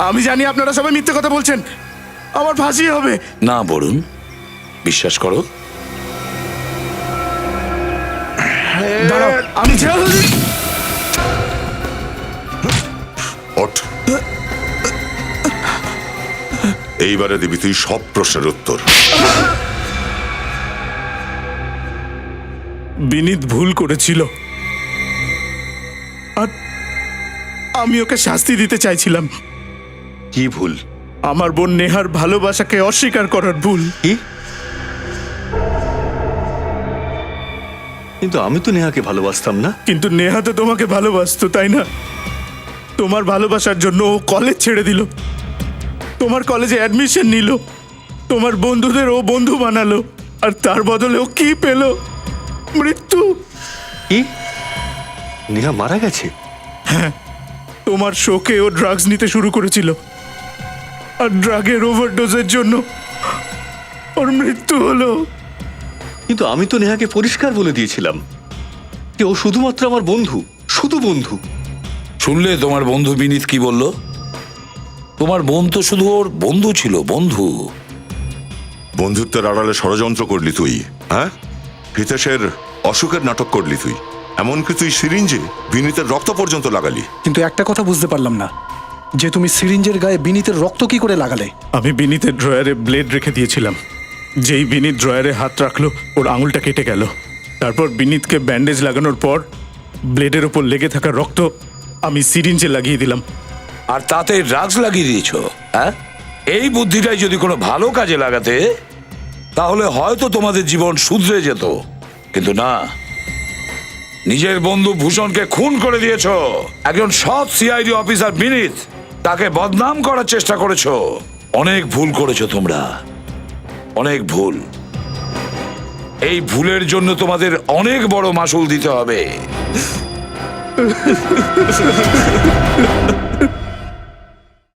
G: আমি জানি আপনারা সবাই মিথ্যে কথা বলছেন, আমার ফাঁসি হবে।
B: না বরুণ, বিশ্বাস করো।
G: দাঁড়াও, আমি
A: ওঠ। এইবারে দিবি তুই সব প্রশ্নের উত্তর।
G: বিনীত ভুল করেছিল, আর আমি ওকে শাস্তি দিতে চাইছিলাম।
D: কি ভুল?
G: আমার বোন নেহার ভালোবাসাকে অস্বীকার করার ভুল।
D: কি? কিন্তু আমি তো নেহাকে ভালোবাসতাম না।
G: কিন্তু নেহা তো তোমাকে ভালোবাসতো, তাই না? তোমার ভালোবাসার জন্য ও কলেজ ছেড়ে দিল, তোমার কলেজে অ্যাডমিশন নিল, তোমার বন্ধুদের ও বন্ধু বানালো, আর তার বদলে ও কি পেল? মৃত্যু।
D: কি? নেহা মারা গেছে?
G: হ্যাঁ, তোমার শোকে ও ড্রাগস নিতে শুরু করেছিল, আর ড্রাগের ওভারডোজের জন্য ওর মৃত্যু হলো।
D: কিন্তু আমি তো নেহাকে পরিষ্কার বলে দিয়েছিলাম যে ও শুধুমাত্র আমার বন্ধু, শুধু বন্ধু।
B: শুনলে তোমার বন্ধু বিনীত কি বলল? তোমার বোন তো শুধু ওর বন্ধু ছিল, বন্ধু।
A: বন্ধুত্বের আড়ালে ষড়যন্ত্র করলি তুই, হ্যাঁ? হিতেশের অসুখের নাটক করলি তুই, এমনকি তুই সিরিঞ্জে বিনীতের রক্ত পর্যন্ত লাগালি।
F: কিন্তু একটা কথা বুঝতে পারলাম না, যে তুমি সিরিঞ্জের গায়ে বিনীতের রক্ত কি করে লাগালে?
G: আমি বিনীতের ড্রয়ারে ব্লেড রেখে দিয়েছিলাম, যেই বিনীত ড্রয়ারে হাত রাখলো ওর আঙুলটা কেটে গেল। তারপর বিনীতকে ব্যান্ডেজ লাগানোর পর ব্লেডের ওপর লেগে থাকা রক্ত আমি সিরিঞ্জে লাগিয়ে দিলাম।
B: আর তাতে ড্রাগস লাগিয়ে দিয়েছো, হ্যাঁ? এই বুদ্ধিটাই যদি কোনো ভালো কাজে লাগাতে, তাহলে হয়তো তোমাদের জীবন শুধরে যেত। কিন্তু না, নিজের বন্ধু ভূষণকে খুন করে দিয়েছো। একজন সৎ সিআইডি অফিসার বিনীত, তাকে বদনাম করার চেষ্টা করেছো। অনেক ভুল করেছো তোমরা, অনেক ভুল। এই ভুলের জন্য তোমাদের অনেক বড় মাসুল দিতে হবে।